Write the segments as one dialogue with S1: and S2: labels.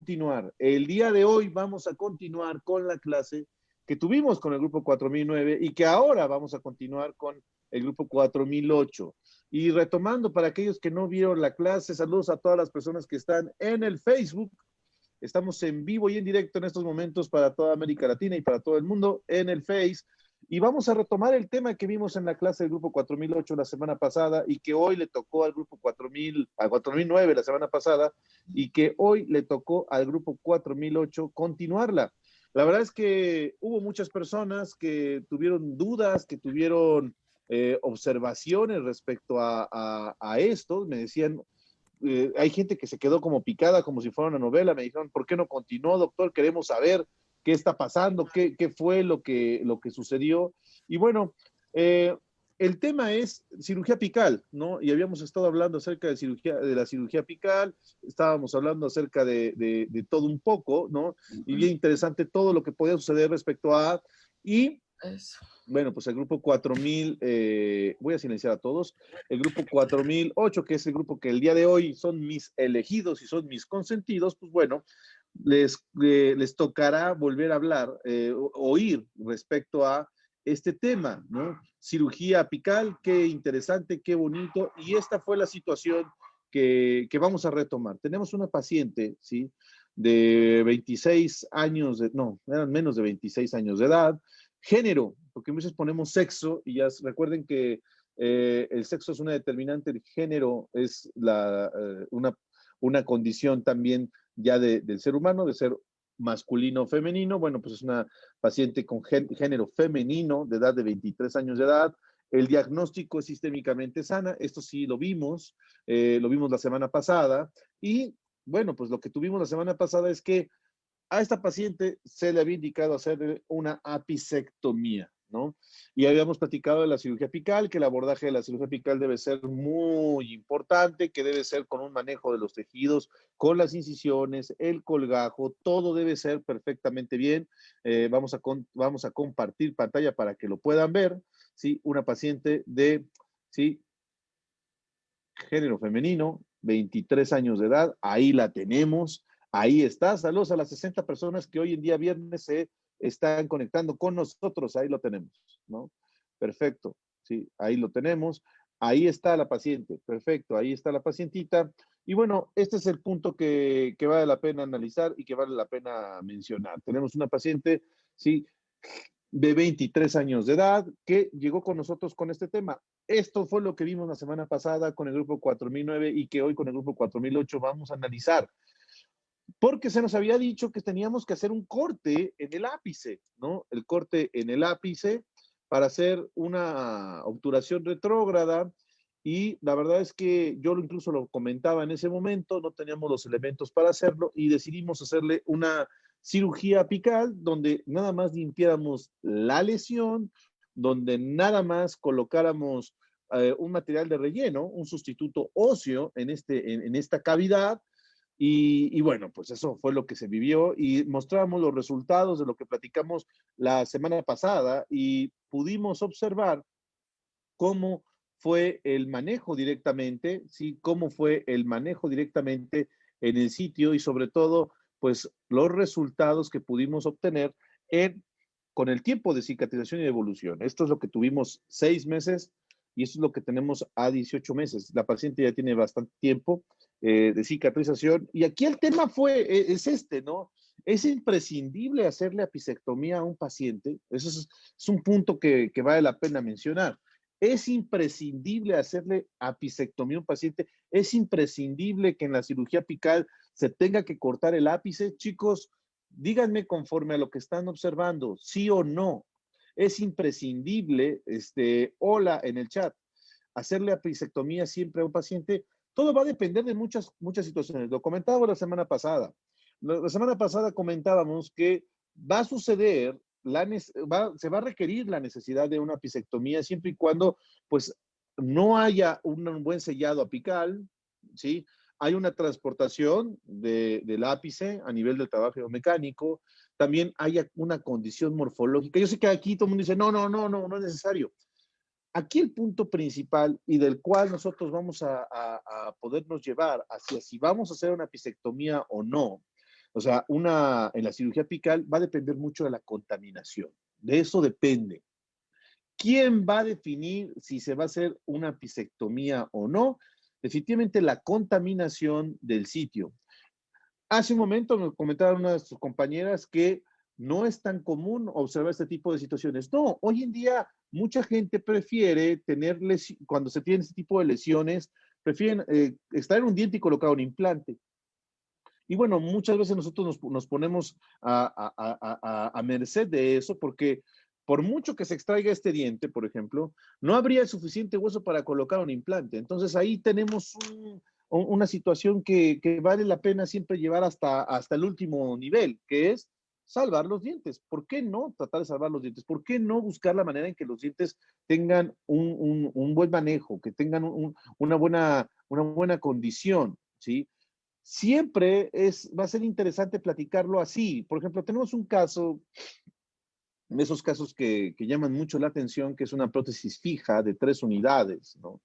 S1: continuar. El día de hoy vamos a continuar con la clase que tuvimos con el grupo 4009 y que ahora vamos a continuar con el grupo 4008. Y retomando para aquellos que no vieron la clase, saludos a todas las personas que están en el Facebook. Estamos en vivo y en directo en estos momentos para toda América Latina y para todo el mundo en el Face. Y vamos a retomar el tema que vimos en la clase del grupo 4008 la semana pasada y que hoy le tocó al grupo 4009 la semana pasada y que hoy le tocó al grupo 4008 continuarla. La verdad es que hubo muchas personas que tuvieron dudas, que tuvieron observaciones respecto a esto. Me decían, hay gente que se quedó como picada, como si fuera una novela. Me dijeron, ¿por qué no continuó, doctor? Queremos saber qué está pasando, qué fue lo que sucedió. Y bueno, el tema es cirugía apical, ¿no? Y habíamos estado hablando acerca de la cirugía apical, estábamos hablando acerca de todo un poco, ¿no? Y bien interesante todo lo que podía suceder respecto a... Y
S2: Eso.
S1: bueno, pues el grupo 4000, voy a silenciar a todos, el grupo 4008, que es el grupo que el día de hoy son mis elegidos y son mis consentidos, pues bueno, les tocará volver a hablar, oír respecto a este tema, ¿no? Cirugía apical, qué interesante, qué bonito, y esta fue la situación que vamos a retomar. Tenemos una paciente, ¿sí? De 26 años, no, eran menos de 26 años de edad, género, porque a veces ponemos sexo y ya recuerden que el sexo es una determinante, el género es una condición también ya del ser humano, de ser masculino o femenino. Bueno, pues es una paciente con género femenino de edad de 23 años de edad. El diagnóstico es sistémicamente sana, esto sí lo vimos la semana pasada y bueno, pues lo que tuvimos la semana pasada es que a esta paciente se le había indicado hacer una apicectomía, ¿no? Y habíamos platicado de la cirugía apical, que el abordaje de la cirugía apical debe ser muy importante, que debe ser con un manejo de los tejidos, con las incisiones, el colgajo, todo debe ser perfectamente bien. Vamos a compartir pantalla para que lo puedan ver, ¿sí? Una paciente de, ¿sí? Género femenino, 23 años de edad, ahí la tenemos, ahí está. Saludos a las 60 personas que hoy en día viernes se están conectando con nosotros, ahí lo tenemos, ¿no? Perfecto, sí, ahí lo tenemos, ahí está la paciente, perfecto, ahí está la pacientita. Y bueno, este es el punto que vale la pena analizar y que vale la pena mencionar. Tenemos una paciente, sí, de 23 años de edad que llegó con nosotros con este tema. Esto fue lo que vimos la semana pasada con el grupo 4009 y que hoy con el grupo 4008 vamos a analizar. Porque se nos había dicho que teníamos que hacer un corte en el ápice, ¿no? El corte en el ápice para hacer una obturación retrógrada y la verdad es que yo incluso lo comentaba en ese momento, no teníamos los elementos para hacerlo y decidimos hacerle una cirugía apical donde nada más limpiáramos la lesión, donde nada más colocáramos un material de relleno, un sustituto óseo en esta cavidad y bueno, pues eso fue lo que se vivió y mostramos los resultados de lo que platicamos la semana pasada y pudimos observar cómo fue el manejo directamente, ¿sí? Cómo fue el manejo directamente en el sitio y sobre todo, pues los resultados que pudimos obtener con el tiempo de cicatrización y de evolución. Esto es lo que tuvimos 6 meses y esto es lo que tenemos a 18 meses. La paciente ya tiene bastante tiempo de cicatrización y aquí el tema es este, ¿no? Es imprescindible hacerle apicectomía a un paciente. Eso es un punto que vale la pena mencionar. Es imprescindible hacerle apicectomía a un paciente. Es imprescindible que en la cirugía apical se tenga que cortar el ápice. Chicos, díganme conforme a lo que están observando, sí o no. Es imprescindible, hola en el chat, hacerle apicectomía siempre a un paciente. Todo va a depender de muchas situaciones. Lo comentábamos la semana pasada. La semana pasada comentábamos que va a suceder se va a requerir la necesidad de una apicectomía siempre y cuando pues no haya un buen sellado apical, ¿sí? Hay una transportación del ápice a nivel del trabajo mecánico, también haya una condición morfológica. Yo sé que aquí todo el mundo dice, no es necesario. Aquí el punto principal y del cual nosotros vamos a podernos llevar hacia si vamos a hacer una apicectomía o no, O sea, en la cirugía apical va a depender mucho de la contaminación. De eso depende. ¿Quién va a definir si se va a hacer una apicectomía o no? Definitivamente la contaminación del sitio. Hace un momento me comentaron unas de sus compañeras que no es tan común observar este tipo de situaciones. No, hoy en día mucha gente prefiere tener cuando se tiene este tipo de lesiones, prefieren extraer un diente y colocar un implante. Y bueno, muchas veces nosotros nos ponemos a merced de eso porque por mucho que se extraiga este diente, por ejemplo, no habría suficiente hueso para colocar un implante. Entonces ahí tenemos una situación que vale la pena siempre llevar hasta el último nivel, que es salvar los dientes. ¿Por qué no tratar de salvar los dientes? ¿Por qué no buscar la manera en que los dientes tengan un buen manejo, que tengan una buena condición? ¿Sí? Siempre va a ser interesante platicarlo así. Por ejemplo, tenemos un caso, esos casos que llaman mucho la atención, que es una prótesis fija de 3 unidades, ¿no?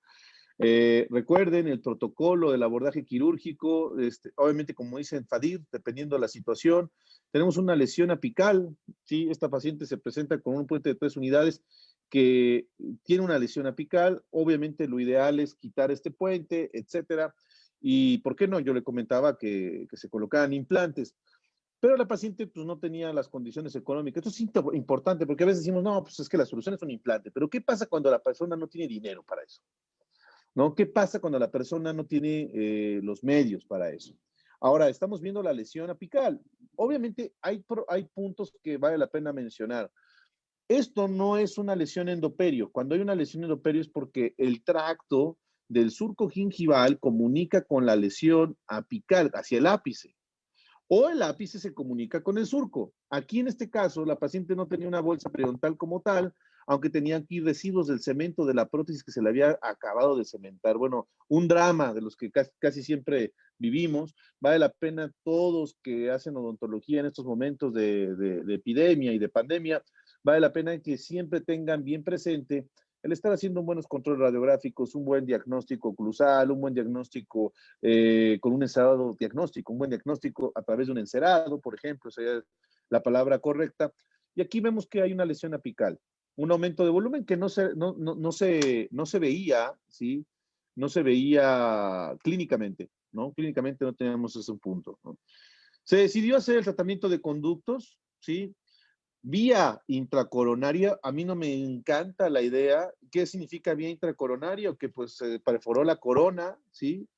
S1: Recuerden el protocolo del abordaje quirúrgico, obviamente como dicen FADIR, dependiendo de la situación, tenemos una lesión apical, ¿sí? Esta paciente se presenta con un puente de 3 unidades que tiene una lesión apical, obviamente lo ideal es quitar este puente, etcétera, y ¿por qué no? Yo le comentaba que se colocaran implantes, pero la paciente pues no tenía las condiciones económicas. Esto es importante porque a veces decimos, no, pues es que la solución es un implante, pero ¿qué pasa cuando la persona no tiene dinero para eso? ¿No? ¿Qué pasa cuando la persona no tiene los medios para eso? Ahora, estamos viendo la lesión apical. Obviamente hay puntos que vale la pena mencionar. Esto no es una lesión endoperio. Cuando hay una lesión endoperio es porque el tracto del surco gingival comunica con la lesión apical hacia el ápice o el ápice se comunica con el surco. Aquí en este caso, la paciente no tenía una bolsa periodontal como tal, aunque tenía aquí residuos del cemento de la prótesis que se le había acabado de cementar. Bueno, un drama de los que casi siempre vivimos. Vale la pena todos que hacen odontología en estos momentos de epidemia y de pandemia, vale la pena que siempre tengan bien presente el estar haciendo buenos controles radiográficos, un buen diagnóstico oclusal, un buen diagnóstico con un encerado diagnóstico, un buen diagnóstico a través de un encerado, por ejemplo, sería la palabra correcta. Y aquí vemos que hay una lesión apical, un aumento de volumen que no se veía, ¿sí? No se veía clínicamente, ¿no? Clínicamente no teníamos ese punto, ¿no? Se decidió hacer el tratamiento de conductos, ¿sí? Vía intracoronaria, a mí no me encanta la idea. ¿Qué significa vía intracoronaria? Que pues se perforó la corona, ¿sí?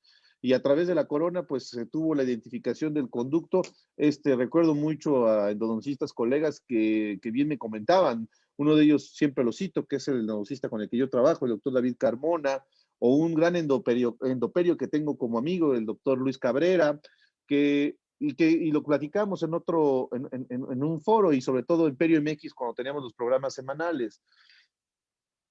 S1: Y a través de la corona pues se tuvo la identificación del conducto. Recuerdo mucho a endodoncistas colegas que bien me comentaban. Uno de ellos siempre lo cito, que es el endodoncista con el que yo trabajo, el doctor David Carmona, o un gran endoperio que tengo como amigo, el doctor Luis Cabrera, y lo platicamos en un foro y sobre todo en Perio MX cuando teníamos los programas semanales.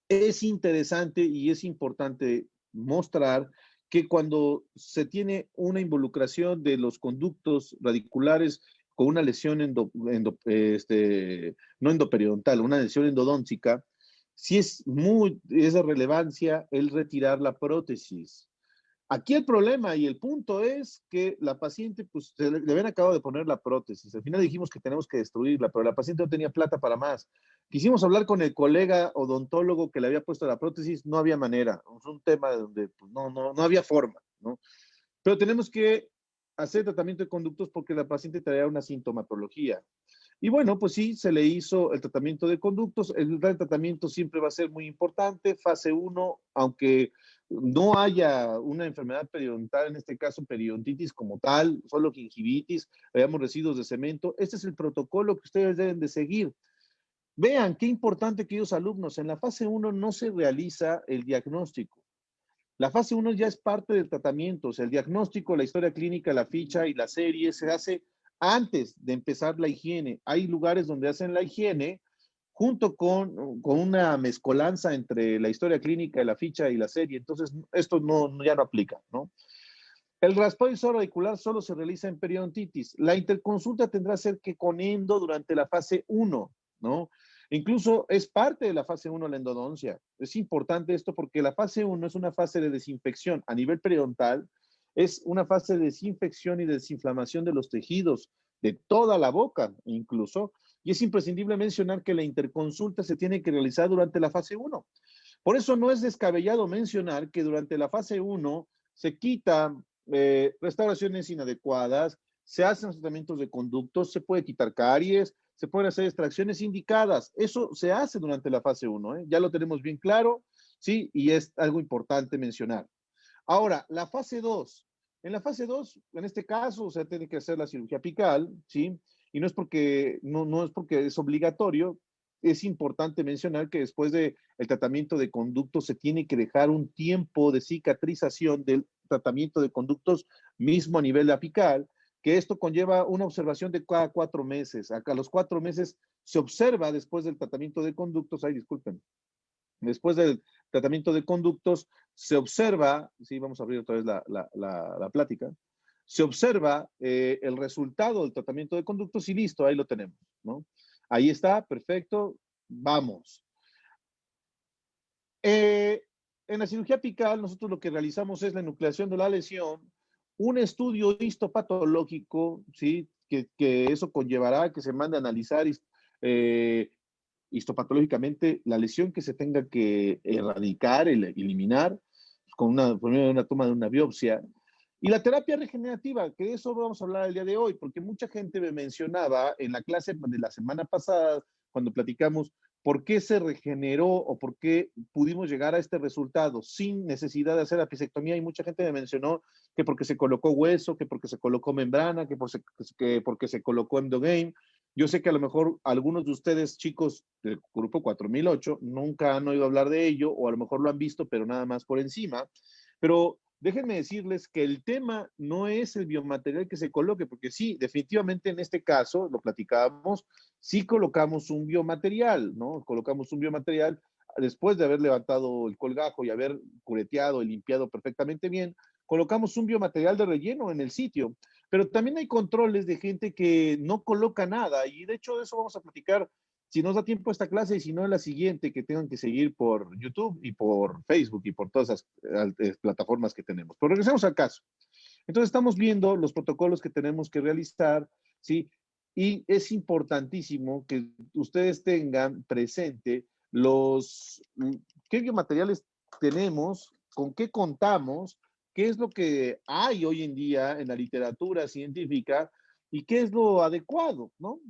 S1: Es interesante y es importante mostrar que cuando se tiene una involucración de los conductos radiculares con una lesión no endoperiodontal, una lesión endodóntica, sí es de relevancia el retirar la prótesis. Aquí el problema y el punto es que la paciente, pues, le habían acabado de poner la prótesis. Al final dijimos que tenemos que destruirla, pero la paciente no tenía plata para más. Quisimos hablar con el colega odontólogo que le había puesto la prótesis, no había manera. Es un tema donde pues, no había forma, ¿no? Pero tenemos que hacer tratamiento de conductos porque la paciente traía una sintomatología. Y bueno, pues sí, se le hizo el tratamiento de conductos. El tratamiento siempre va a ser muy importante. Fase 1, aunque no haya una enfermedad periodontal, en este caso periodontitis como tal, solo gingivitis, veamos residuos de cemento. Este es el protocolo que ustedes deben de seguir. Vean qué importante, queridos alumnos, en la fase 1 no se realiza el diagnóstico. La fase 1 ya es parte del tratamiento, o sea, el diagnóstico, la historia clínica, la ficha y la serie se hace antes de empezar la higiene. Hay lugares donde hacen la higiene junto con una mezcolanza entre la historia clínica, la ficha y la serie. Entonces, esto ya no aplica, ¿no? El raspado radicular solo se realiza en periodontitis. La interconsulta tendrá que ser que con endo durante la fase 1, ¿no? Incluso es parte de la fase 1 la endodoncia. Es importante esto porque la fase 1 es una fase de desinfección a nivel periodontal, es una fase de desinfección y desinflamación de los tejidos. de toda la boca incluso, y es imprescindible mencionar que la interconsulta se tiene que realizar durante la fase 1. Por eso no es descabellado mencionar que durante la fase 1 se quitan restauraciones inadecuadas, se hacen tratamientos de conductos, se puede quitar caries, se pueden hacer extracciones indicadas. Eso se hace durante la fase 1, ¿eh? Ya lo tenemos bien claro, ¿sí? Y es algo importante mencionar. Ahora, la fase 2. En la fase 2, en este caso, se tiene que hacer la cirugía apical, ¿sí? Y no es porque es obligatorio, es importante mencionar que después del tratamiento de conductos se tiene que dejar un tiempo de cicatrización del tratamiento de conductos mismo a nivel apical, que esto conlleva una observación de cada 4 meses. Acá a los 4 meses se observa después del tratamiento de conductos, ay, disculpen, después del tratamiento de conductos, se observa, sí, vamos a abrir otra vez la plática, se observa el resultado del tratamiento de conductos y listo, ahí lo tenemos, ¿no? Ahí está, perfecto, vamos. En la cirugía apical, nosotros lo que realizamos es la enucleación de la lesión, un estudio histopatológico, ¿sí? Que eso conllevará que se mande a analizar histopatológicamente la lesión que se tenga que erradicar, eliminar, con una toma de una biopsia. Y la terapia regenerativa, que de eso vamos a hablar el día de hoy, porque mucha gente me mencionaba en la clase de la semana pasada, cuando platicamos, por qué se regeneró o por qué pudimos llegar a este resultado sin necesidad de hacer apicectomía. Y mucha gente me mencionó que porque se colocó hueso, que porque se colocó membrana, que porque se colocó endogame. Yo sé que a lo mejor algunos de ustedes, chicos del grupo 4008, nunca han oído hablar de ello o a lo mejor lo han visto, pero nada más por encima. Pero déjenme decirles que el tema no es el biomaterial que se coloque, porque sí, definitivamente en este caso, lo platicábamos, sí colocamos un biomaterial, ¿no? Colocamos un biomaterial después de haber levantado el colgajo y haber cureteado y limpiado perfectamente bien, colocamos un biomaterial de relleno en el sitio. Pero también hay controles de gente que no coloca nada y de hecho de eso vamos a platicar si nos da tiempo esta clase y si no en la siguiente que tengan que seguir por YouTube y por Facebook y por todas esas plataformas que tenemos. Pero regresemos al caso. Entonces estamos viendo los protocolos que tenemos que realizar, ¿sí? Y es importantísimo que ustedes tengan presente qué biomateriales tenemos, con qué contamos, qué es lo que hay hoy en día en la literatura científica y qué es lo adecuado, ¿no?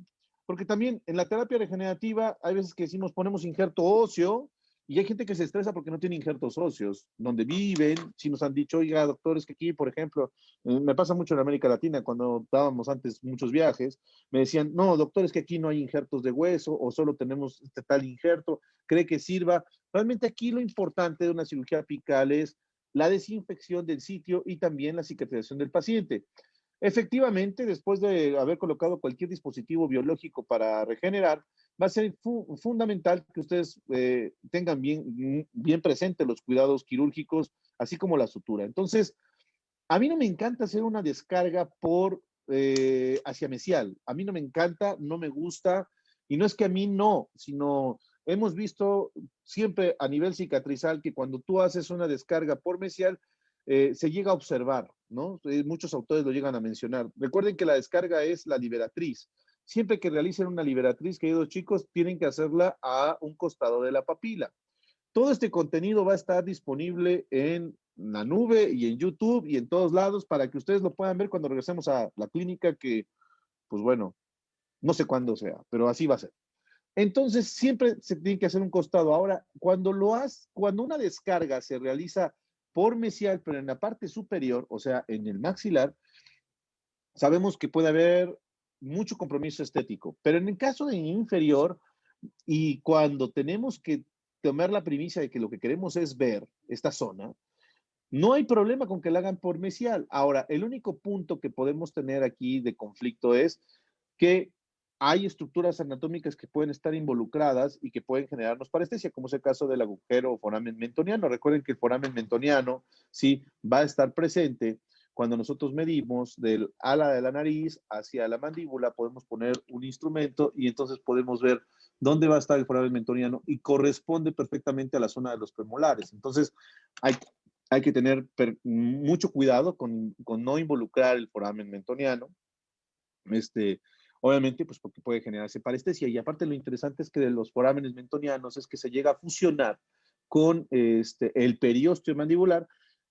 S1: Porque también en la terapia regenerativa hay veces que decimos ponemos injerto óseo y hay gente que se estresa porque no tiene injertos óseos, donde viven, si nos han dicho, oiga, doctores, que aquí, por ejemplo, me pasa mucho en América Latina, cuando dábamos antes muchos viajes, me decían, no, doctores, que aquí no hay injertos de hueso o solo tenemos este tal injerto, ¿cree que sirva? Realmente aquí lo importante de una cirugía apical es la desinfección del sitio y también la cicatrización del paciente. Efectivamente, después de haber colocado cualquier dispositivo biológico para regenerar, va a ser fundamental que ustedes tengan bien presentes los cuidados quirúrgicos, así como la sutura. Entonces, a mí no me encanta hacer una descarga por hacia mesial. A mí no me encanta, no me gusta, y no es que a mí no, sino hemos visto siempre a nivel cicatrizal que cuando tú haces una descarga por mesial, se llega a observar, ¿no? Muchos autores lo llegan a mencionar. Recuerden que la descarga es la liberatriz. Siempre que realicen una liberatriz, queridos chicos, tienen que hacerla a un costado de la papila. Todo este contenido va a estar disponible en la nube y en YouTube y en todos lados para que ustedes lo puedan ver cuando regresemos a la clínica que, pues bueno, no sé cuándo sea, pero así va a ser. Entonces, siempre se tiene que hacer un costado. Ahora, cuando una descarga se realiza por mesial, pero en la parte superior, o sea, en el maxilar, sabemos que puede haber mucho compromiso estético, pero en el caso de inferior, y cuando tenemos que tomar la primicia de que lo que queremos es ver esta zona, no hay problema con que la hagan por mesial. Ahora, el único punto que podemos tener aquí de conflicto es que hay estructuras anatómicas que pueden estar involucradas y que pueden generarnos parestesia, como es el caso del agujero o foramen mentoniano. Recuerden que el foramen mentoniano sí va a estar presente cuando nosotros medimos del ala de la nariz hacia la mandíbula, podemos poner un instrumento y entonces podemos ver dónde va a estar el foramen mentoniano y corresponde perfectamente a la zona de los premolares. Entonces, hay que tener mucho cuidado con no involucrar el foramen mentoniano. Este, obviamente, pues porque puede generarse parestesia. Y aparte lo interesante es que de los forámenes mentonianos es que se llega a fusionar con el periósteo mandibular,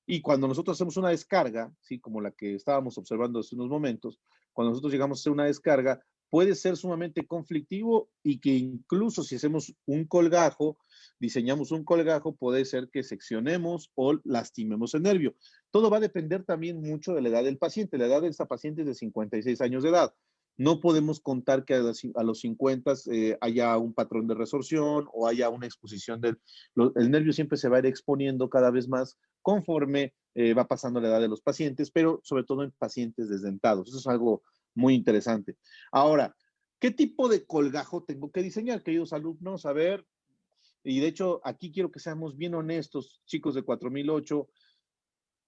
S1: y cuando nosotros hacemos una descarga, ¿sí? Como la que estábamos observando hace unos momentos, cuando nosotros llegamos a hacer una descarga, puede ser sumamente conflictivo, y que incluso si hacemos un colgajo, diseñamos un colgajo, puede ser que seccionemos o lastimemos el nervio. Todo va a depender también mucho de la edad del paciente. La edad de esta paciente es de 56 años de edad. No podemos contar que a los 50 haya un patrón de resorción o haya una exposición del... El nervio siempre se va a ir exponiendo cada vez más conforme va pasando la edad de los pacientes, pero sobre todo en pacientes desdentados. Eso es algo muy interesante. Ahora, ¿qué tipo de colgajo tengo que diseñar, queridos alumnos? A ver, y de hecho aquí quiero que seamos bien honestos, chicos de 4008.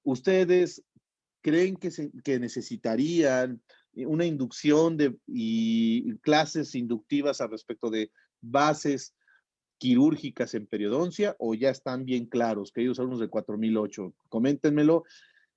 S1: ¿Ustedes creen que necesitarían una inducción y clases inductivas al respecto de bases quirúrgicas en periodoncia, o ya están bien claros, queridos alumnos de 4008? Coméntenmelo.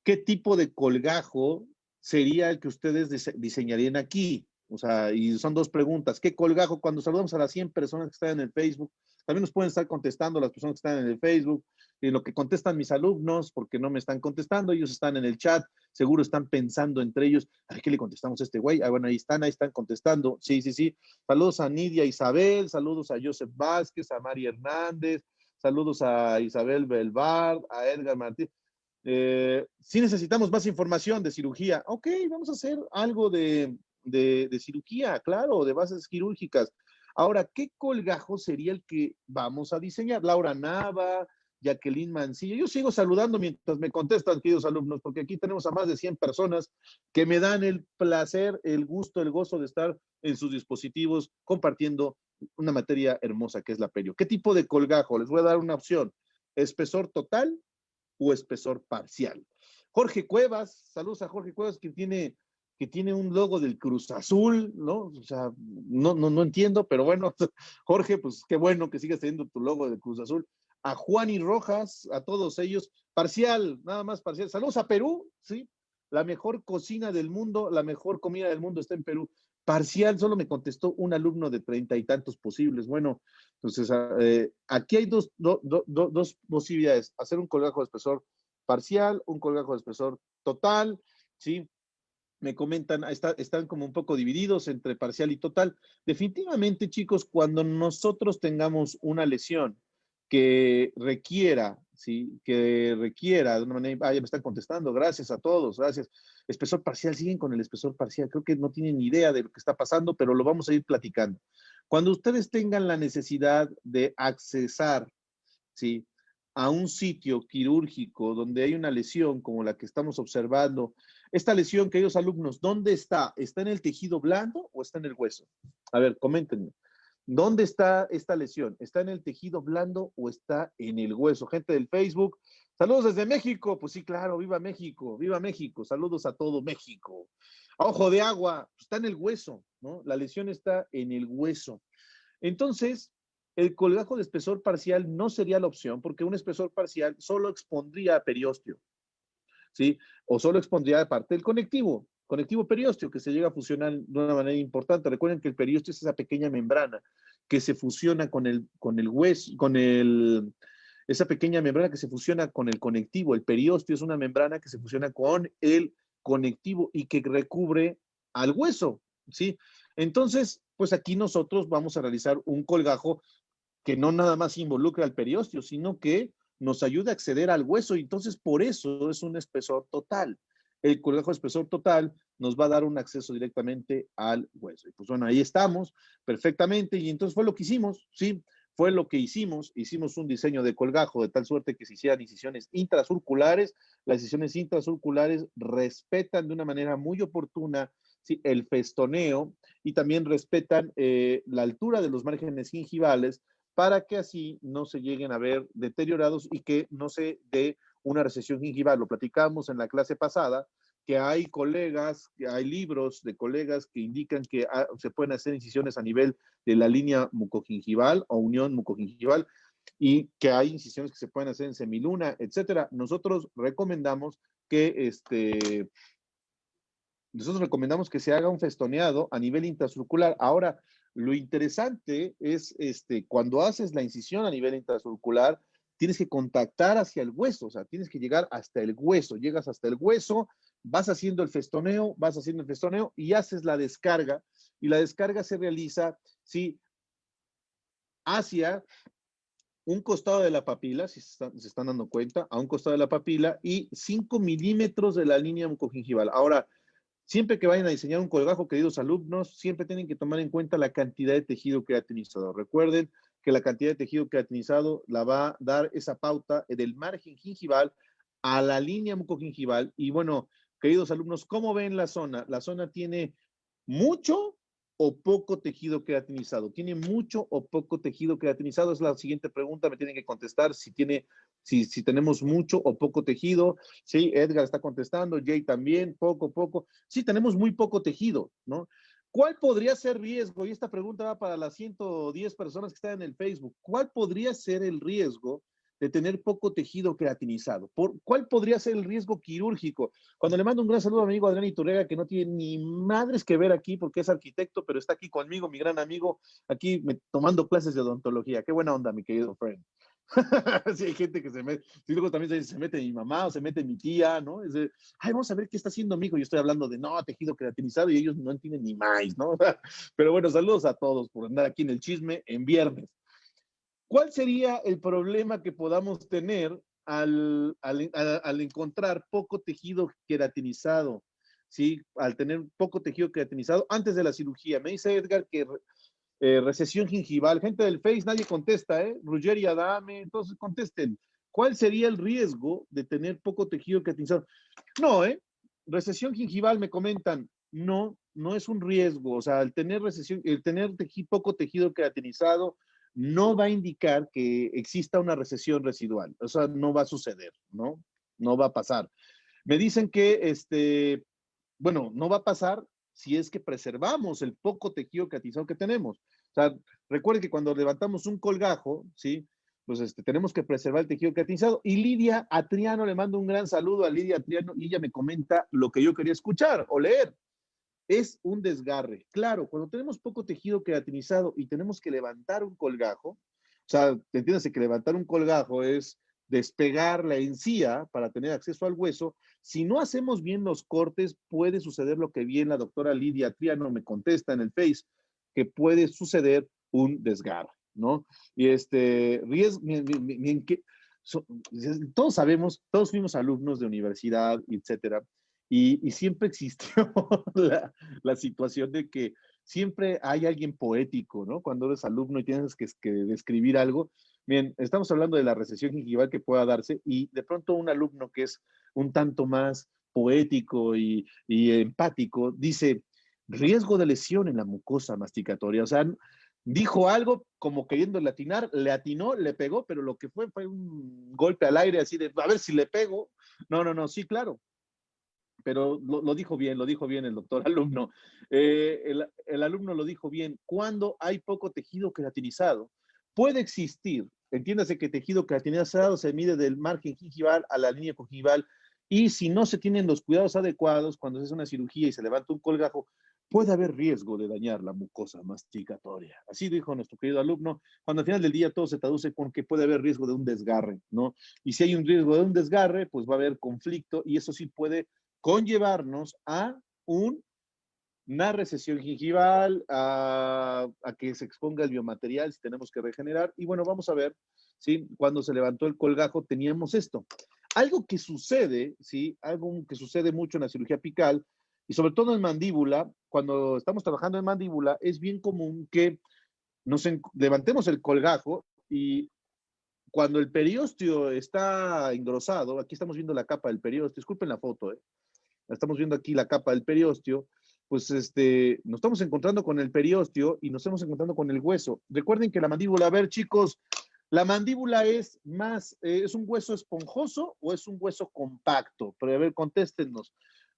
S1: ¿Qué tipo de colgajo sería el que ustedes diseñarían aquí? O sea, y son dos preguntas. ¿Qué colgajo? Cuando saludamos a las 100 personas que están en el Facebook, también nos pueden estar contestando las personas que están en el Facebook, y lo que contestan mis alumnos, porque no me están contestando, ellos están en el chat, seguro están pensando entre ellos, ay, ¿qué le contestamos a este güey? Ah, bueno, ahí están contestando. Sí, sí, sí. Saludos a Nidia Isabel, saludos a Joseph Vázquez, a Mari Hernández, saludos a Isabel Belvar, a Edgar Martínez. Si necesitamos más información de cirugía, ok, vamos a hacer algo de cirugía, claro, de bases quirúrgicas. Ahora, ¿qué colgajo sería el que vamos a diseñar? Laura Nava, Jacqueline Mancilla. Yo sigo saludando mientras me contestan, queridos alumnos, porque aquí tenemos a más de 100 personas que me dan el placer, el gusto, el gozo de estar en sus dispositivos compartiendo una materia hermosa que es la perio. ¿Qué tipo de colgajo? Les voy a dar una opción: espesor total o espesor parcial. Jorge Cuevas, saludos a Jorge Cuevas, que tiene un logo del Cruz Azul, ¿no? O sea, no entiendo, pero bueno, Jorge, pues qué bueno que sigas teniendo tu logo del Cruz Azul. A Juan y Rojas, a todos ellos, parcial, nada más parcial. Saludos a Perú, ¿sí? La mejor cocina del mundo, la mejor comida del mundo está en Perú. Parcial, solo me contestó un alumno de 30 y tantos posibles. Bueno, entonces aquí hay dos posibilidades: hacer un colgajo de espesor parcial, un colgajo de espesor total, ¿sí? Me comentan, están como un poco divididos entre parcial y total. Definitivamente, chicos, cuando nosotros tengamos una lesión que requiera, ¿sí? Que requiera de una manera, ya me están contestando, gracias a todos, gracias. Espesor parcial, siguen con el espesor parcial, creo que no tienen ni idea de lo que está pasando, pero lo vamos a ir platicando. Cuando ustedes tengan la necesidad de accesar, ¿sí?, a un sitio quirúrgico donde hay una lesión como la que estamos observando, esta lesión, queridos alumnos, ¿dónde está? ¿Está en el tejido blando o está en el hueso? A ver, coméntenme. ¿Dónde está esta lesión? ¿Está en el tejido blando o está en el hueso? Gente del Facebook, saludos desde México. Pues sí, claro, viva México, viva México. Saludos a todo México. A ojo de agua, está en el hueso, ¿no? La lesión está en el hueso. Entonces, el colgajo de espesor parcial no sería la opción, porque un espesor parcial solo expondría periósteo, ¿sí? O solo expondría parte del conectivo periósteo, que se llega a fusionar de una manera importante. Recuerden que el periósteo es esa pequeña membrana que se fusiona con el hueso, esa pequeña membrana que se fusiona con el conectivo. El periósteo es una membrana que se fusiona con el conectivo y que recubre al hueso, ¿sí? Entonces, pues aquí nosotros vamos a realizar un colgajo que no nada más involucra al periósteo, sino que nos ayuda a acceder al hueso, y entonces por eso es un espesor total. El colgajo de espesor total nos va a dar un acceso directamente al hueso. Y pues bueno, ahí estamos perfectamente, y entonces fue lo que hicimos, ¿sí? Fue lo que hicimos un diseño de colgajo de tal suerte que se hicieran incisiones intracirculares. Las incisiones intracirculares respetan de una manera muy oportuna, ¿sí?, el festoneo, y también respetan la altura de los márgenes gingivales, para que así no se lleguen a ver deteriorados y que no se dé una recesión gingival. Lo platicamos en la clase pasada, que hay colegas, que hay libros de colegas que indican que se pueden hacer incisiones a nivel de la línea mucogingival o unión mucogingival, y que hay incisiones que se pueden hacer en semiluna, etcétera. Nosotros recomendamos que nosotros recomendamos que se haga un festoneado a nivel intracircular. Ahora, lo interesante es cuando haces la incisión a nivel intracircular, tienes que contactar hacia el hueso, o sea, tienes que llegar hasta el hueso, llegas hasta el hueso, vas haciendo el festoneo y haces la descarga, y la descarga se realiza, ¿sí? Hacia un costado de la papila, si se están dando cuenta, a un costado de la papila y 5 milímetros de la línea mucogingival. Ahora, siempre que vayan a diseñar un colgajo, queridos alumnos, siempre tienen que tomar en cuenta la cantidad de tejido creatinizado. Recuerden que la cantidad de tejido creatinizado la va a dar esa pauta del margen gingival a la línea mucogingival. Y bueno, queridos alumnos, ¿cómo ven la zona? La zona tiene mucho o poco tejido creatinizado. ¿Tiene mucho o poco tejido creatinizado? Es la siguiente pregunta, me tienen que contestar si tenemos mucho o poco tejido. Sí, Edgar está contestando, Jay también, poco. Sí, tenemos muy poco tejido, ¿no? ¿Cuál podría ser riesgo? Y esta pregunta va para las 110 personas que están en el Facebook. ¿Cuál podría ser el riesgo de tener poco tejido creatinizado? ¿Cuál podría ser el riesgo quirúrgico? Cuando le mando un gran saludo a mi amigo Adrián Iturrega, que no tiene ni madres que ver aquí porque es arquitecto, pero está aquí conmigo, mi gran amigo, aquí tomando clases de odontología. Qué buena onda, mi querido friend. Sí, hay gente que se mete, sí, luego también se mete mi mamá o se mete mi tía, ¿no? Es de, ay, vamos a ver qué está haciendo mi hijo. Yo estoy hablando de, no, tejido creatinizado y ellos no entienden ni más, ¿no? Pero bueno, saludos a todos por andar aquí en el chisme en viernes. ¿Cuál sería el problema que podamos tener al encontrar poco tejido queratinizado? ¿Sí? Al tener poco tejido queratinizado antes de la cirugía. Me dice Edgar que recesión gingival. Gente del Face, nadie contesta, ¿eh? Ruggeri Adame, entonces contesten. ¿Cuál sería el riesgo de tener poco tejido queratinizado? No, ¿eh? Recesión gingival, me comentan, no es un riesgo. O sea, el tener poco tejido queratinizado no va a indicar que exista una recesión residual. O sea, no va a suceder, ¿no? No va a pasar. Me dicen que, bueno, no va a pasar si es que preservamos el poco tejido queratinizado que tenemos. O sea, recuerden que cuando levantamos un colgajo, ¿sí? Pues tenemos que preservar el tejido queratinizado. Y Lidia Atriano, le mando un gran saludo a Lidia Atriano y ella me comenta lo que yo quería escuchar o leer. Es un desgarre. Claro, cuando tenemos poco tejido queratinizado y tenemos que levantar un colgajo, o sea, entiéndase que levantar un colgajo es despegar la encía para tener acceso al hueso. Si no hacemos bien los cortes, puede suceder lo que bien la doctora Lidia Triano me contesta en el Face, que puede suceder un desgarre, ¿no? Y riesgo, todos sabemos, todos fuimos alumnos de universidad, etcétera, y siempre existió la situación de que siempre hay alguien poético, ¿no? Cuando eres alumno y tienes que describir algo. Bien, estamos hablando de la recesión gingival que pueda darse y de pronto un alumno que es un tanto más poético y empático dice, riesgo de lesión en la mucosa masticatoria. O sea, dijo algo como queriendo latinar, le atinó, le pegó, pero lo que fue un golpe al aire así de, a ver si le pego. No, sí, claro, pero lo dijo bien el doctor alumno. El alumno lo dijo bien. Cuando hay poco tejido queratinizado, puede existir, entiéndase que tejido queratinizado se mide del margen gingival a la línea congival, y si no se tienen los cuidados adecuados, cuando se hace una cirugía y se levanta un colgajo, puede haber riesgo de dañar la mucosa masticatoria. Así dijo nuestro querido alumno, cuando al final del día todo se traduce con que puede haber riesgo de un desgarre, ¿no? Y si hay un riesgo de un desgarre, pues va a haber conflicto y eso sí puede conllevarnos a una recesión gingival, a que se exponga el biomaterial si tenemos que regenerar. Y bueno, vamos a ver, ¿sí? Cuando se levantó el colgajo teníamos esto. Algo que sucede, ¿sí? Algo que sucede mucho en la cirugía apical y sobre todo en mandíbula, cuando estamos trabajando en mandíbula, es bien común que levantemos el colgajo y cuando el periósteo está engrosado, aquí estamos viendo la capa del periósteo, disculpen la foto, estamos viendo aquí la capa del periósteo, pues nos estamos encontrando con el periósteo y nos estamos encontrando con el hueso. Recuerden que la mandíbula, a ver chicos, la mandíbula es ¿es un hueso esponjoso o es un hueso compacto? Pero a ver, contéstenos.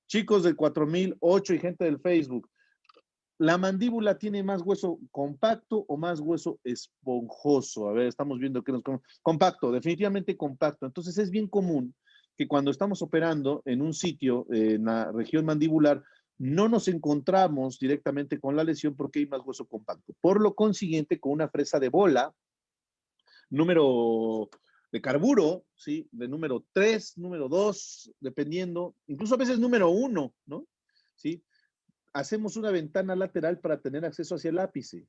S1: Chicos del 4008 y gente del Facebook, ¿la mandíbula tiene más hueso compacto o más hueso esponjoso? A ver, estamos viendo que nos... Compacto, definitivamente compacto. Entonces es bien común que cuando estamos operando en un sitio, en la región mandibular, no nos encontramos directamente con la lesión porque hay más hueso compacto. Por lo consiguiente, con una fresa de bola, número de carburo, ¿sí? De número 3, número 2, dependiendo, incluso a veces número 1, ¿no? ¿Sí? Hacemos una ventana lateral para tener acceso hacia el ápice.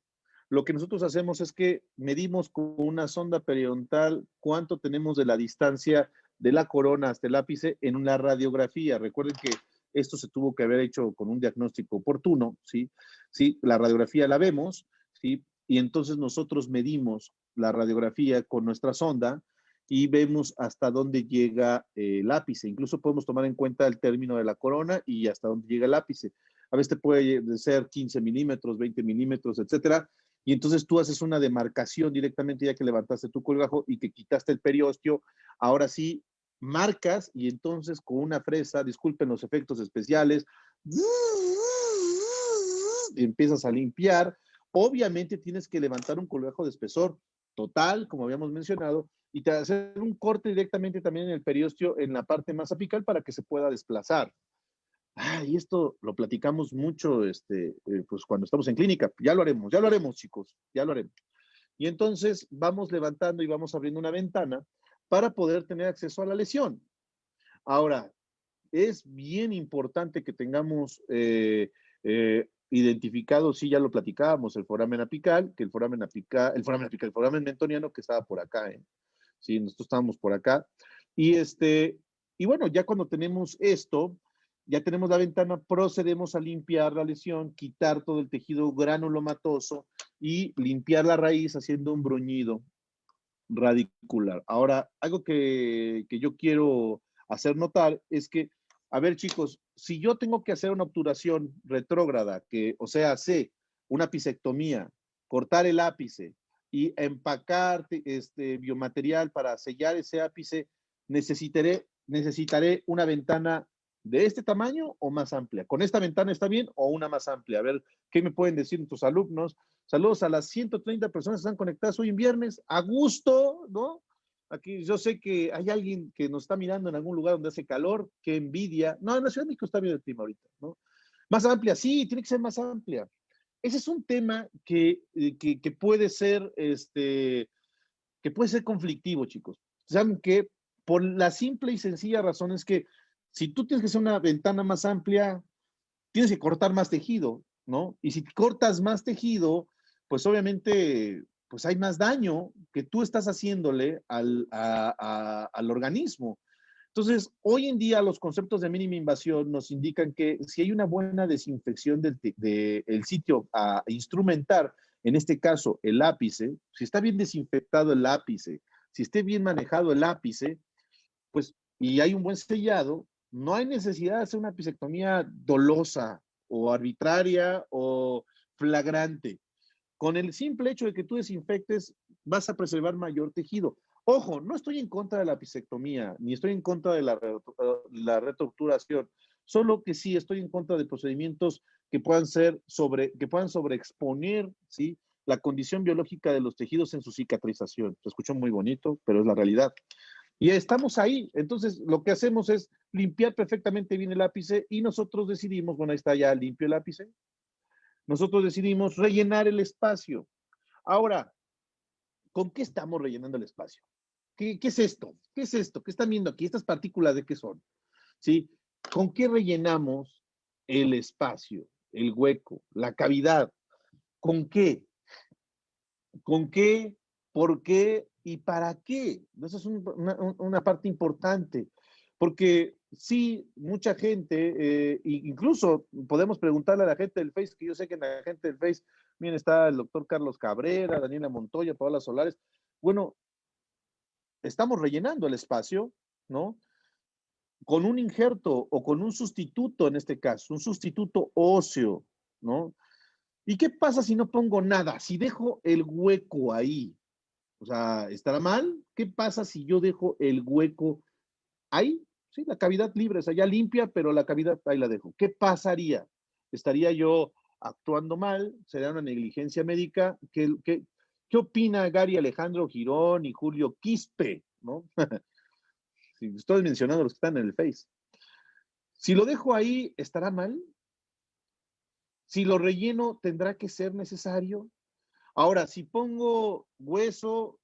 S1: Lo que nosotros hacemos es que medimos con una sonda periodontal cuánto tenemos de la distancia de la corona hasta el ápice en una radiografía. Recuerden que esto se tuvo que haber hecho con un diagnóstico oportuno, ¿sí? ¿Sí? La radiografía la vemos, ¿sí? Y entonces nosotros medimos la radiografía con nuestra sonda y vemos hasta dónde llega el ápice. Incluso podemos tomar en cuenta el término de la corona y hasta dónde llega el ápice. A veces puede ser 15 milímetros, 20 milímetros, etcétera. Y entonces tú haces una demarcación directamente ya que levantaste tu colgajo y que quitaste el periósteo. Ahora sí, marcas y entonces con una fresa, disculpen los efectos especiales, y empiezas a limpiar. Obviamente tienes que levantar un colgajo de espesor total, como habíamos mencionado, y te hacer un corte directamente también en el periósteo en la parte más apical para que se pueda desplazar. Y esto lo platicamos mucho, pues cuando estamos en clínica. Ya lo haremos, chicos, ya lo haremos. Y entonces vamos levantando y vamos abriendo una ventana para poder tener acceso a la lesión. Ahora, es bien importante que tengamos identificado, sí, ya lo platicábamos, el foramen apical, que el foramen mentoniano que estaba por acá, ¿eh? Sí, nosotros estábamos por acá. Y y bueno, ya cuando tenemos esto, ya tenemos la ventana, procedemos a limpiar la lesión, quitar todo el tejido granulomatoso y limpiar la raíz haciendo un bruñido radicular. Ahora, algo que yo quiero hacer notar es que, a ver chicos, si yo tengo que hacer una obturación retrógrada, que, o sea, una apicectomía, cortar el ápice y empacar biomaterial para sellar ese ápice, necesitaré una ventana de este tamaño o más amplia. ¿Con esta ventana está bien o una más amplia? A ver, ¿qué me pueden decir nuestros alumnos? Saludos a las 130 personas que están conectadas hoy en viernes. A gusto, ¿no? Aquí yo sé que hay alguien que nos está mirando en algún lugar donde hace calor, qué envidia. No, en la Ciudad de México está bien el clima ahorita, ¿no? Más amplia, sí, tiene que ser más amplia. Ese es un tema que puede ser, que puede ser conflictivo, chicos. Saben que por la simple y sencilla razón es que si tú tienes que hacer una ventana más amplia, tienes que cortar más tejido, ¿no? Y si cortas más tejido, pues obviamente pues hay más daño que tú estás haciéndole al organismo. Entonces, hoy en día los conceptos de mínima invasión nos indican que si hay una buena desinfección del sitio a instrumentar, en este caso el ápice, si está bien desinfectado el ápice, si esté bien manejado el ápice, pues, y hay un buen sellado, no hay necesidad de hacer una apicectomía dolosa o arbitraria o flagrante. Con el simple hecho de que tú desinfectes, vas a preservar mayor tejido. Ojo, no estoy en contra de la apicectomía, ni estoy en contra de la retorturación, solo que sí estoy en contra de procedimientos que puedan sobreexponer, ¿sí? La condición biológica de los tejidos en su cicatrización. Se escuchó muy bonito, pero es la realidad. Y estamos ahí. Entonces, lo que hacemos es limpiar perfectamente bien el ápice y nosotros decidimos, bueno, ahí está ya limpio el ápice, nosotros decidimos rellenar el espacio. Ahora, ¿con qué estamos rellenando el espacio? ¿Qué es esto? ¿Qué es esto? ¿Qué están viendo aquí? ¿Estas partículas de qué son? ¿Sí? ¿Con qué rellenamos el espacio, el hueco, la cavidad? ¿Con qué? ¿Con qué? ¿Por qué? ¿Y para qué? Esa es una parte importante, porque sí, mucha gente, incluso podemos preguntarle a la gente del Face, que yo sé que en la gente del Face, miren, está el doctor Carlos Cabrera, Daniela Montoya, Paola Solares. Bueno, estamos rellenando el espacio, ¿no? Con un injerto o con un sustituto, en este caso, un sustituto óseo, ¿no? ¿Y qué pasa si no pongo nada? Si dejo el hueco ahí, o sea, ¿estará mal? ¿Qué pasa si yo dejo el hueco ahí? Sí, la cavidad libre, o sea, ya limpia, pero la cavidad ahí la dejo. ¿Qué pasaría? ¿Estaría yo actuando mal? ¿Sería una negligencia médica? ¿Qué opina Gary Alejandro Girón y Julio Quispe? ¿No? Si estoy mencionando los que están en el Face. Si lo dejo ahí, ¿estará mal? Si lo relleno, ¿tendrá que ser necesario? Ahora, si pongo hueso,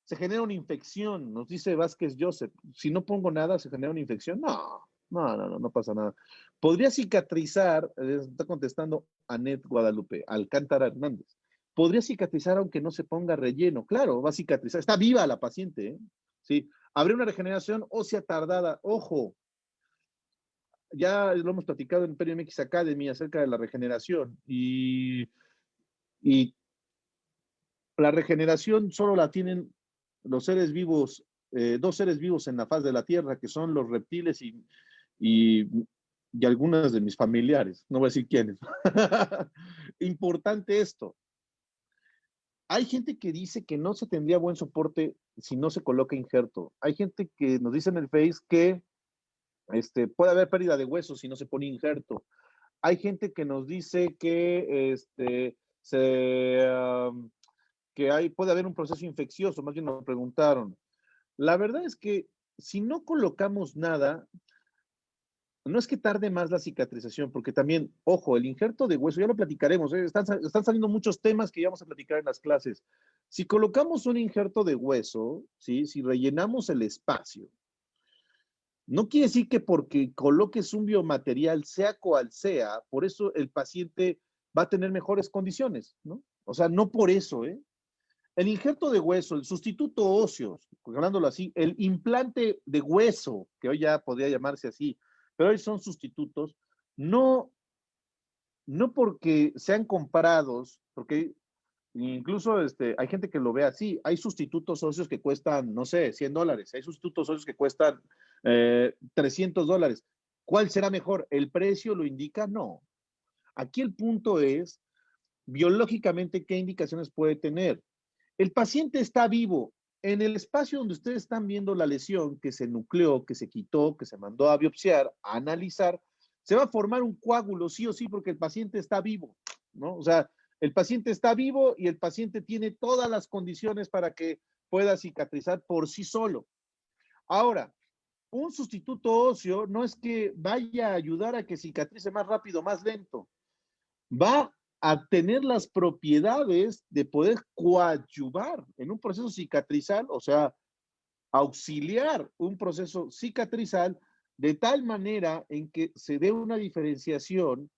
S1: se genera una infección, nos dice Vázquez Joseph. Si no pongo nada, se genera una infección. No pasa nada. ¿Podría cicatrizar? Está contestando Anet Guadalupe, Alcántara Hernández. ¿Podría cicatrizar aunque no se ponga relleno? Claro, va a cicatrizar. Está viva la paciente, ¿eh? Sí. Habría una regeneración ósea tardada. Ojo, ya lo hemos platicado en Imperio MX Academy acerca de la regeneración y la regeneración solo la tienen los seres vivos, dos seres vivos en la faz de la Tierra, que son los reptiles y, y algunas de mis familiares, no voy a decir quiénes. Importante esto. Hay gente que dice que no se tendría buen soporte si no se coloca injerto. Hay gente que nos dice en el Face que puede haber pérdida de huesos si no se pone injerto. Hay gente que nos dice que puede haber un proceso infeccioso, más bien nos preguntaron. La verdad es que si no colocamos nada, no es que tarde más la cicatrización, porque también, ojo, el injerto de hueso, ya lo platicaremos, están saliendo muchos temas que ya vamos a platicar en las clases. Si colocamos un injerto de hueso, ¿sí? Si rellenamos el espacio, no quiere decir que porque coloques un biomaterial, sea cual sea, por eso el paciente va a tener mejores condiciones, ¿no? O sea, no por eso, ¿eh? El injerto de hueso, el sustituto óseo, hablándolo así, el implante de hueso, que hoy ya podría llamarse así, pero hoy son sustitutos, no, no porque sean comparados, porque incluso hay gente que lo ve así, hay sustitutos óseos que cuestan, no sé, $100, hay sustitutos óseos que cuestan $300. ¿Cuál será mejor? ¿El precio lo indica? No. Aquí el punto es, biológicamente, ¿qué indicaciones puede tener? El paciente está vivo. En el espacio donde ustedes están viendo la lesión que se nucleó, que se quitó, que se mandó a biopsiar, a analizar, se va a formar un coágulo sí o sí porque el paciente está vivo, ¿no? O sea, el paciente está vivo y el paciente tiene todas las condiciones para que pueda cicatrizar por sí solo. Ahora, un sustituto óseo no es que vaya a ayudar a que cicatrice más rápido, más lento. Va a tener las propiedades de poder coadyuvar en un proceso cicatrizal, o sea, auxiliar un proceso cicatrizal de tal manera en que se dé una diferenciación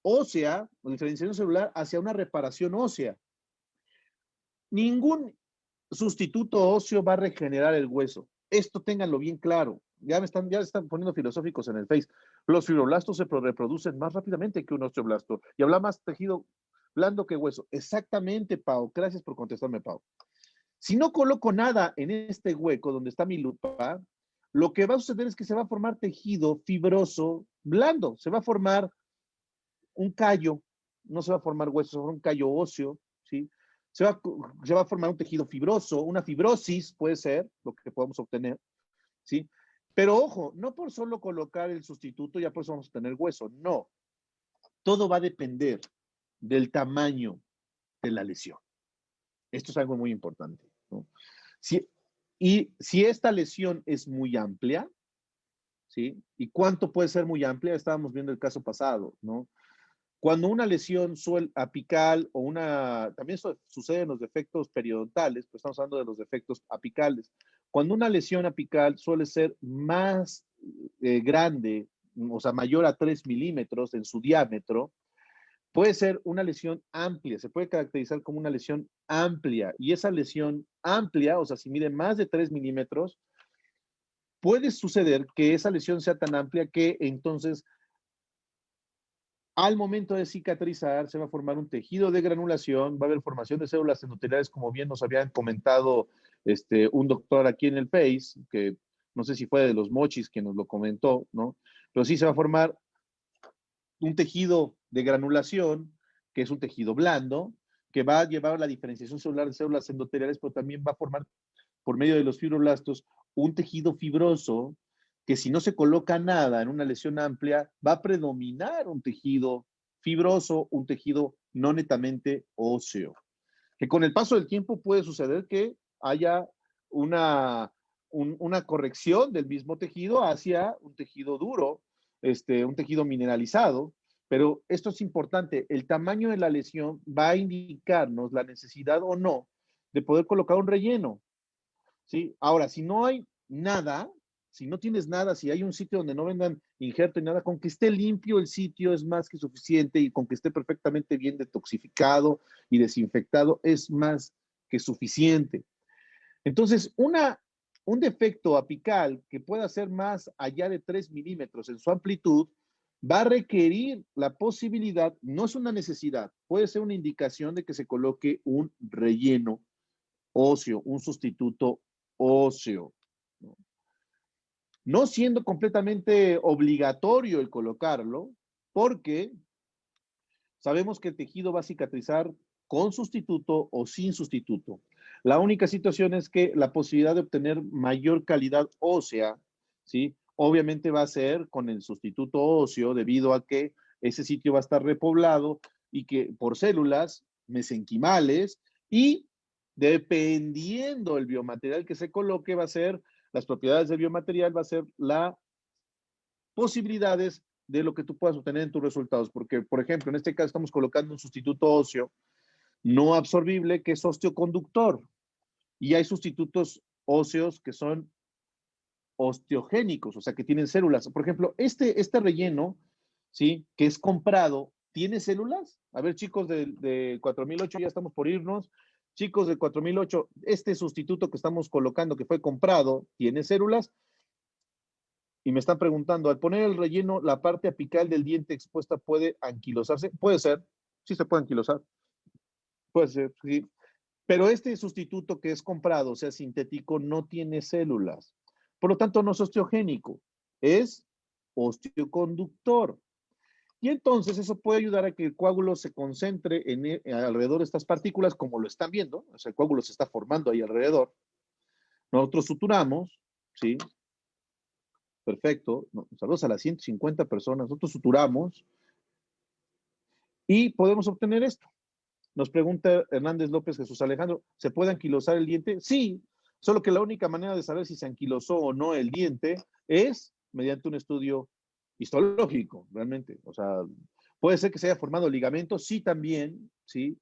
S1: ósea, o diferenciación celular hacia una reparación ósea. Ningún sustituto óseo va a regenerar el hueso. Esto ténganlo bien claro. Ya están poniendo filosóficos en el Face. Los fibroblastos se reproducen más rápidamente que un osteoblasto y habla más tejido blando que hueso. Exactamente, Pau. Gracias por contestarme, Pau. Si no coloco nada en este hueco donde está mi lupa, lo que va a suceder es que se va a formar tejido fibroso blando. Se va a formar un callo, no se va a formar hueso, se va a formar un callo óseo, ¿sí? Se va a formar un tejido fibroso, una fibrosis puede ser lo que podamos obtener, ¿sí? Pero ojo, no por solo colocar el sustituto ya por eso vamos a tener hueso, no. Todo va a depender del tamaño de la lesión. Esto es algo muy importante, ¿no? Si esta lesión es muy amplia, ¿sí? ¿Y cuánto puede ser muy amplia? Estábamos viendo el caso pasado, ¿no? Cuando una lesión apical o también sucede en los defectos periodontales, pues estamos hablando de los defectos apicales. Cuando una lesión apical suele ser más grande, o sea, mayor a 3 milímetros en su diámetro, puede ser una lesión amplia, se puede caracterizar como una lesión amplia. Y esa lesión amplia, o sea, si mide más de 3 milímetros, puede suceder que esa lesión sea tan amplia que entonces al momento de cicatrizar se va a formar un tejido de granulación, va a haber formación de células endoteliales, como bien nos habían comentado un doctor aquí en el Face, que no sé si fue de los Mochis que nos lo comentó, ¿no? Pero sí se va a formar un tejido de granulación, que es un tejido blando, que va a llevar a la diferenciación celular de células endoteliales, pero también va a formar, por medio de los fibroblastos, un tejido fibroso que si no se coloca nada en una lesión amplia, va a predominar un tejido fibroso, un tejido no netamente óseo. Que con el paso del tiempo puede suceder que haya una corrección del mismo tejido hacia un tejido duro, un tejido mineralizado, Pero esto es importante, el tamaño de la lesión va a indicarnos la necesidad o no de poder colocar un relleno, ¿sí? Ahora, si no hay nada, si no tienes nada, si hay un sitio donde no vendan injerto y nada, con que esté limpio el sitio es más que suficiente, y con que esté perfectamente bien detoxificado y desinfectado es más que suficiente. Entonces, un defecto apical que pueda ser más allá de 3 milímetros en su amplitud va a requerir la posibilidad, no es una necesidad, puede ser una indicación de que se coloque un relleno óseo, un sustituto óseo, ¿no? No siendo completamente obligatorio el colocarlo, porque sabemos que el tejido va a cicatrizar con sustituto o sin sustituto. La única situación es que la posibilidad de obtener mayor calidad ósea, ¿sí? Obviamente va a ser con el sustituto óseo, debido a que ese sitio va a estar repoblado y que por células mesenquimales, y dependiendo del biomaterial que se coloque, va a ser las propiedades del biomaterial, va a ser las posibilidades de lo que tú puedas obtener en tus resultados. Porque, por ejemplo, en este caso estamos colocando un sustituto óseo no absorbible que es osteoconductor, y hay sustitutos óseos que son osteogénicos, o sea, que tienen células. Por ejemplo, este relleno, ¿sí? Que es comprado, ¿tiene células? A ver, chicos de 4008, ya estamos por irnos. Chicos de 4008, este sustituto que estamos colocando, que fue comprado, ¿tiene células? Y me están preguntando, al poner el relleno, ¿la parte apical del diente expuesta puede anquilosarse? Puede ser, sí se puede anquilosar, puede ser, sí. Pero este sustituto que es comprado, o sea, sintético, no tiene células. Por lo tanto, no es osteogénico, es osteoconductor. Y entonces eso puede ayudar a que el coágulo se concentre alrededor de estas partículas, como lo están viendo. O sea, el coágulo se está formando ahí alrededor. Nosotros suturamos, ¿sí? Perfecto. Saludos a las 150 personas. Nosotros suturamos y podemos obtener esto. Nos pregunta Hernández López Jesús Alejandro, ¿se puede anquilosar el diente? Sí, solo que la única manera de saber si se anquilosó o no el diente es mediante un estudio histológico, realmente. O sea, puede ser que se haya formado ligamento, sí también, sí,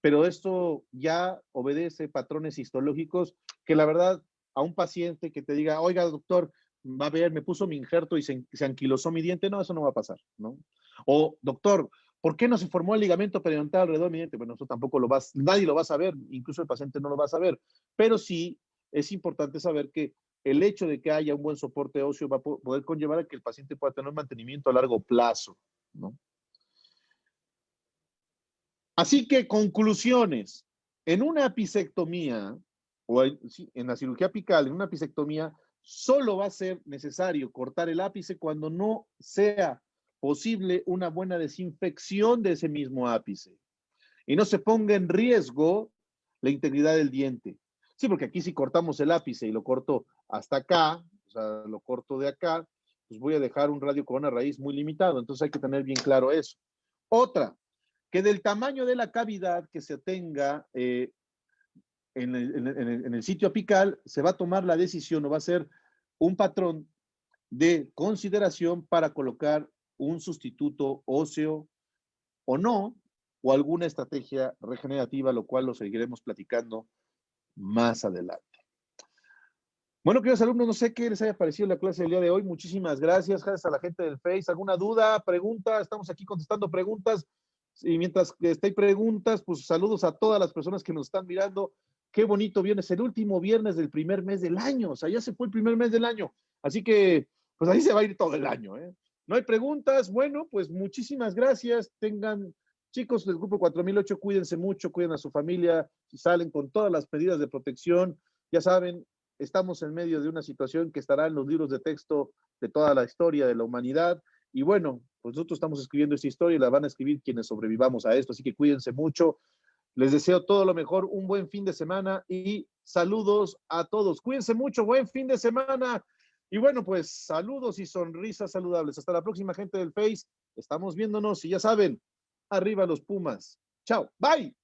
S1: pero esto ya obedece patrones histológicos que la verdad a un paciente que te diga, oiga doctor, va a ver, me puso mi injerto y se anquilosó mi diente, no, eso no va a pasar, ¿no? O doctor, ¿por qué no se formó el ligamento periodontal alrededor de mi diente? Bueno, eso tampoco nadie lo va a saber, incluso el paciente no lo va a saber, pero sí es importante saber que el hecho de que haya un buen soporte óseo va a poder conllevar a que el paciente pueda tener un mantenimiento a largo plazo, ¿no? Así que conclusiones, en una apicectomía o en la cirugía apical, en una apicectomía, solo va a ser necesario cortar el ápice cuando no sea posible una buena desinfección de ese mismo ápice y no se ponga en riesgo la integridad del diente. Sí, porque aquí si cortamos el ápice y lo corto hasta acá, o sea, lo corto de acá, pues voy a dejar un radio corona raíz muy limitado, entonces hay que tener bien claro eso. Otra, que del tamaño de la cavidad que se tenga en el sitio apical, se va a tomar la decisión o va a ser un patrón de consideración para colocar un sustituto óseo o no, o alguna estrategia regenerativa, lo cual lo seguiremos platicando más adelante. Bueno, queridos alumnos, no sé qué les haya parecido la clase del día de hoy. Muchísimas gracias. Gracias a la gente del Face. ¿Alguna duda, pregunta? Estamos aquí contestando preguntas. Y mientras que hay preguntas, pues saludos a todas las personas que nos están mirando. Qué bonito viernes, el último viernes del primer mes del año. O sea, ya se fue el primer mes del año. Así que, pues ahí se va a ir todo el año, ¿eh? No hay preguntas. Bueno, pues muchísimas gracias. Tengan, chicos del grupo 4008, cuídense mucho, cuiden a su familia. Si salen con todas las medidas de protección, ya saben, estamos en medio de una situación que estará en los libros de texto de toda la historia de la humanidad. Y bueno, pues nosotros estamos escribiendo esta historia y la van a escribir quienes sobrevivamos a esto. Así que cuídense mucho. Les deseo todo lo mejor, un buen fin de semana y saludos a todos. Cuídense mucho, buen fin de semana. Y bueno, pues saludos y sonrisas saludables. Hasta la próxima, gente del Face. Estamos viéndonos y ya saben, arriba los Pumas. Chao, bye.